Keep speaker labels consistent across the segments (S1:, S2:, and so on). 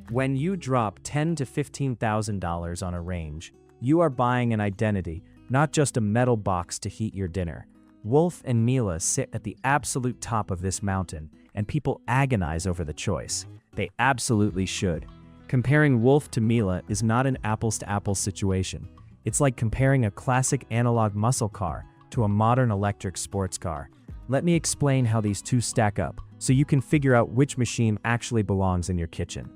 S1: When you drop $10,000 to $15,000 on a range, you are buying an identity, not just a metal box to heat your dinner. Wolf and Miele sit at the absolute top of this mountain, and people agonize over the choice. They absolutely should. Comparing Wolf to Miele is not an apples-to-apples situation. It's like comparing a classic analog muscle car to a modern electric sports car. Let me explain how these two stack up, so you can figure out which machine actually belongs in your kitchen.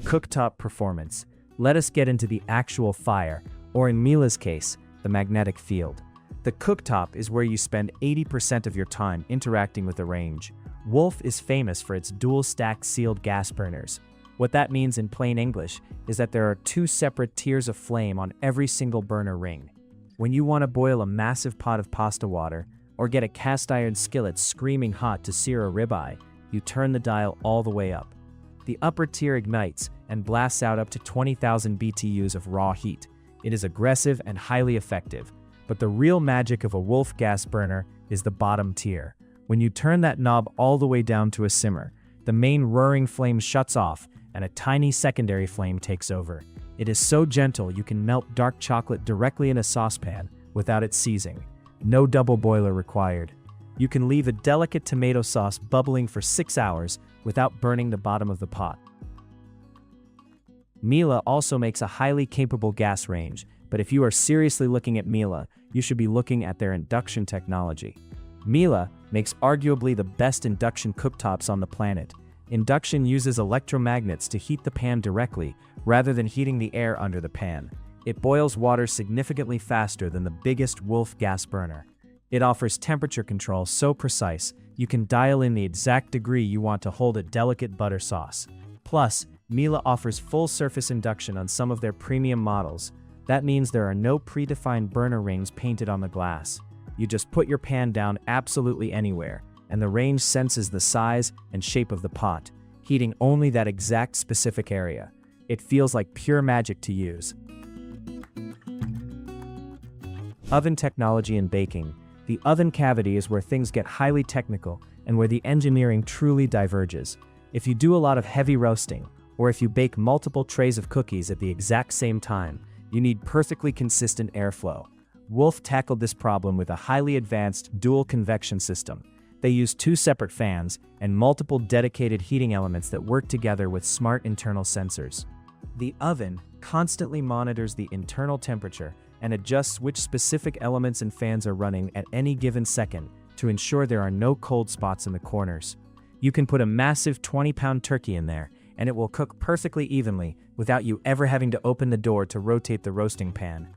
S1: Cooktop Performance. Let us get into the actual fire, or in Miele's case, the magnetic field. The cooktop is where you spend 80% of your time interacting with the range. Wolf is famous for its dual-stack sealed gas burners. What that means in plain English is that there are two separate tiers of flame on every single burner ring. When you want to boil a massive pot of pasta water, or get a cast iron skillet screaming hot to sear a ribeye, you turn the dial all the way up. The upper tier ignites and blasts out up to 20,000 BTUs of raw heat. It is aggressive and highly effective, but the real magic of a Wolf gas burner is the bottom tier. When you turn that knob all the way down to a simmer, the main roaring flame shuts off and a tiny secondary flame takes over. It is so gentle you can melt dark chocolate directly in a saucepan without it seizing. No double boiler required. You can leave a delicate tomato sauce bubbling for 6 hours without burning the bottom of the pot. Miele also makes a highly capable gas range, but if you are seriously looking at Miele, you should be looking at their induction technology. Miele makes arguably the best induction cooktops on the planet. Induction uses electromagnets to heat the pan directly, rather than heating the air under the pan. It boils water significantly faster than the biggest Wolf gas burner. It offers temperature control so precise, you can dial in the exact degree you want to hold a delicate butter sauce. Plus, Miele offers full-surface induction on some of their premium models. That means there are no predefined burner rings painted on the glass. You just put your pan down absolutely anywhere, and the range senses the size and shape of the pot, heating only that exact specific area. It feels like pure magic to use. Oven technology and baking. The oven cavity is where things get highly technical and where the engineering truly diverges. If you do a lot of heavy roasting, or if you bake multiple trays of cookies at the exact same time, you need perfectly consistent airflow. Wolf tackled this problem with a highly advanced dual convection system. They use 2 separate fans and multiple dedicated heating elements that work together with smart internal sensors. The oven constantly monitors the internal temperature and adjusts which specific elements and fans are running at any given second to ensure there are no cold spots in the corners. You can put a massive 20-pound turkey in there, and it will cook perfectly evenly without you ever having to open the door to rotate the roasting pan.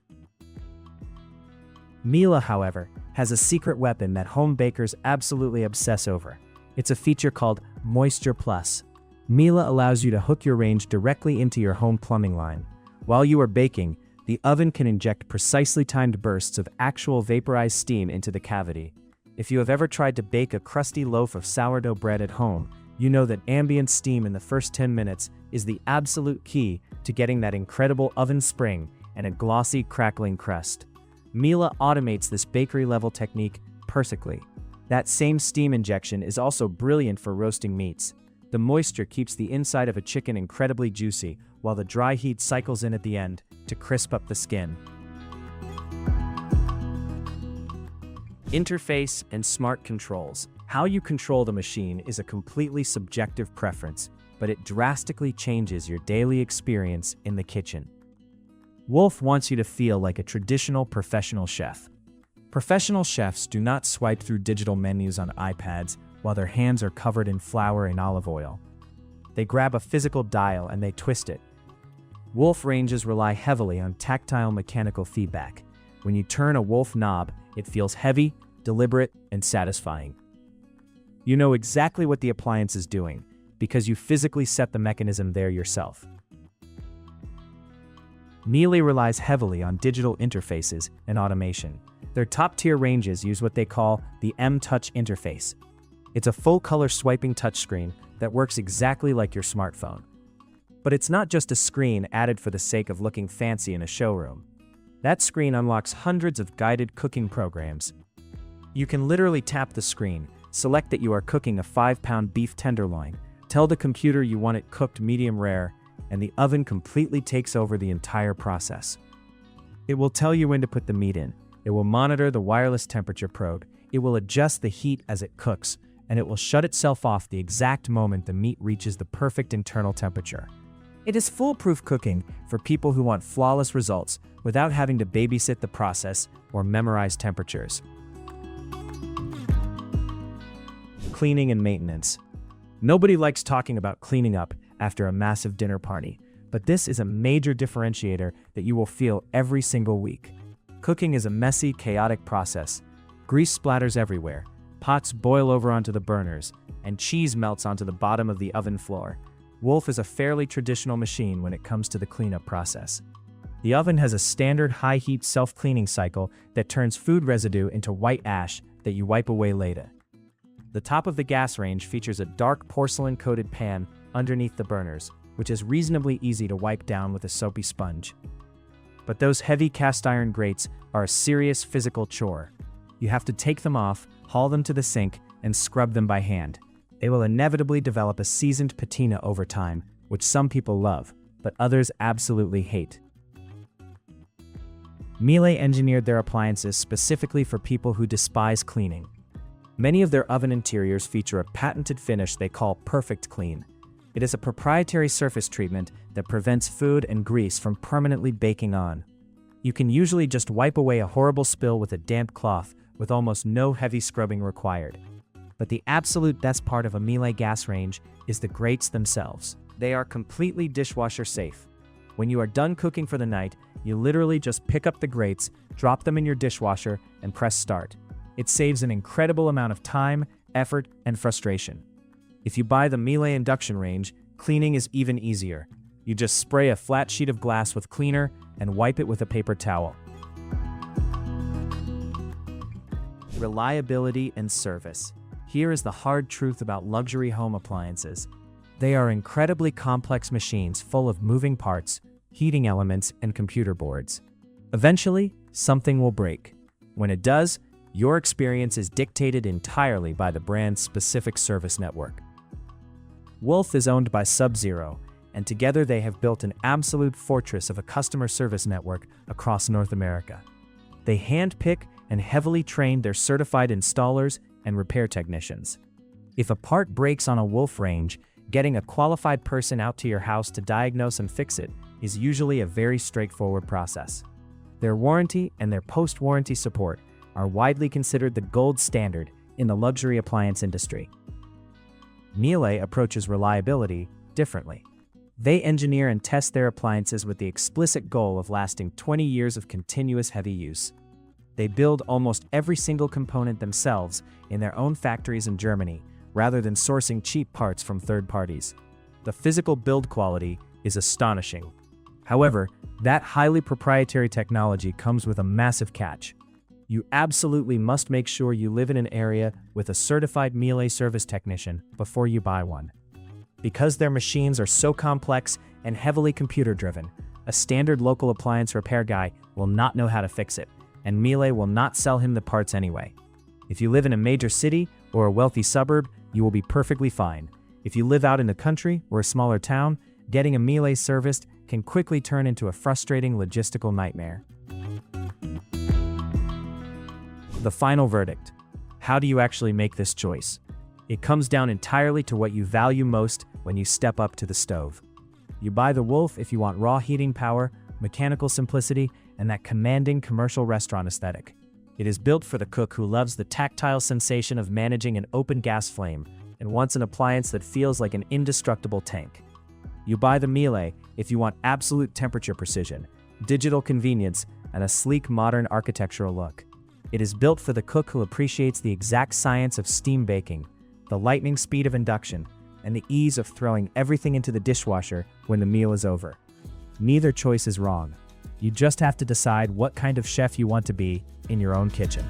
S1: Miele, however, has a secret weapon that home bakers absolutely obsess over. It's a feature called Moisture Plus. Miele allows you to hook your range directly into your home plumbing line. While you are baking, the oven can inject precisely timed bursts of actual vaporized steam into the cavity. If you have ever tried to bake a crusty loaf of sourdough bread at home, you know that ambient steam in the first 10 minutes is the absolute key to getting that incredible oven spring and a glossy, crackling crust. Miele automates this bakery-level technique perfectly. That same steam injection is also brilliant for roasting meats. The moisture keeps the inside of a chicken incredibly juicy, while the dry heat cycles in at the end to crisp up the skin. Interface and smart controls. How you control the machine is a completely subjective preference, but it drastically changes your daily experience in the kitchen. Wolf wants you to feel like a traditional professional chef. Professional chefs do not swipe through digital menus on iPads while their hands are covered in flour and olive oil. They grab a physical dial and they twist it. Wolf ranges rely heavily on tactile mechanical feedback. When you turn a Wolf knob, it feels heavy, deliberate, and satisfying. You know exactly what the appliance is doing because you physically set the mechanism there yourself. Miele relies heavily on digital interfaces and automation. Their top-tier ranges use what they call the M-Touch interface. It's a full-color swiping touchscreen that works exactly like your smartphone. But it's not just a screen added for the sake of looking fancy in a showroom. That screen unlocks hundreds of guided cooking programs. You can literally tap the screen, select that you are cooking a 5-pound beef tenderloin, Tell the computer you want it cooked medium rare, and the oven completely takes over the entire process. It will tell you when to put the meat in. It will monitor the wireless temperature probe. It will adjust the heat as it cooks, and it will shut itself off the exact moment the meat reaches the perfect internal temperature. It is foolproof cooking for people who want flawless results without having to babysit the process or memorize temperatures. Cleaning and maintenance. Nobody likes talking about cleaning up after a massive dinner party, but this is a major differentiator that you will feel every single week. Cooking is a messy, chaotic process. Grease splatters everywhere, pots boil over onto the burners, and cheese melts onto the bottom of the oven floor. Wolf is a fairly traditional machine when it comes to the cleanup process. The oven has a standard high-heat self-cleaning cycle that turns food residue into white ash that you wipe away later. The top of the gas range features a dark porcelain-coated pan underneath the burners, which is reasonably easy to wipe down with a soapy sponge. But those heavy cast-iron grates are a serious physical chore. You have to take them off, haul them to the sink, and scrub them by hand. They will inevitably develop a seasoned patina over time, which some people love, but others absolutely hate. Miele engineered their appliances specifically for people who despise cleaning. Many of their oven interiors feature a patented finish they call Perfect Clean. It is a proprietary surface treatment that prevents food and grease from permanently baking on. You can usually just wipe away a horrible spill with a damp cloth with almost no heavy scrubbing required. But the absolute best part of a Miele gas range is the grates themselves. They are completely dishwasher safe. When you are done cooking for the night, you literally just pick up the grates, drop them in your dishwasher, and press start. It saves an incredible amount of time, effort, and frustration. If you buy the Miele induction range, cleaning is even easier. You just spray a flat sheet of glass with cleaner and wipe it with a paper towel. Reliability and service. Here is the hard truth about luxury home appliances. They are incredibly complex machines full of moving parts, heating elements, and computer boards. Eventually, something will break. When it does, your experience is dictated entirely by the brand's specific service network. Wolf is owned by Sub-Zero, and together they have built an absolute fortress of a customer service network across North America. They handpick and heavily train their certified installers and repair technicians. If a part breaks on a Wolf range, getting a qualified person out to your house to diagnose and fix it is usually a very straightforward process. Their warranty and their post-warranty support are widely considered the gold standard in the luxury appliance industry. Miele approaches reliability differently. They engineer and test their appliances with the explicit goal of lasting 20 years of continuous heavy use. They build almost every single component themselves in their own factories in Germany, rather than sourcing cheap parts from third parties. The physical build quality is astonishing. However, that highly proprietary technology comes with a massive catch. You absolutely must make sure you live in an area with a certified Miele service technician before you buy one. Because their machines are so complex and heavily computer-driven, a standard local appliance repair guy will not know how to fix it, and Miele will not sell him the parts anyway. If you live in a major city or a wealthy suburb, you will be perfectly fine. If you live out in the country or a smaller town, getting a Miele serviced can quickly turn into a frustrating logistical nightmare. The final verdict. How do you actually make this choice? It comes down entirely to what you value most when you step up to the stove. You buy the Wolf if you want raw heating power, mechanical simplicity, and that commanding commercial restaurant aesthetic. It is built for the cook who loves the tactile sensation of managing an open gas flame and wants an appliance that feels like an indestructible tank. You buy the Miele if you want absolute temperature precision, digital convenience, and a sleek modern architectural look. It is built for the cook who appreciates the exact science of steam baking, the lightning speed of induction, and the ease of throwing everything into the dishwasher when the meal is over. Neither choice is wrong. You just have to decide what kind of chef you want to be in your own kitchen.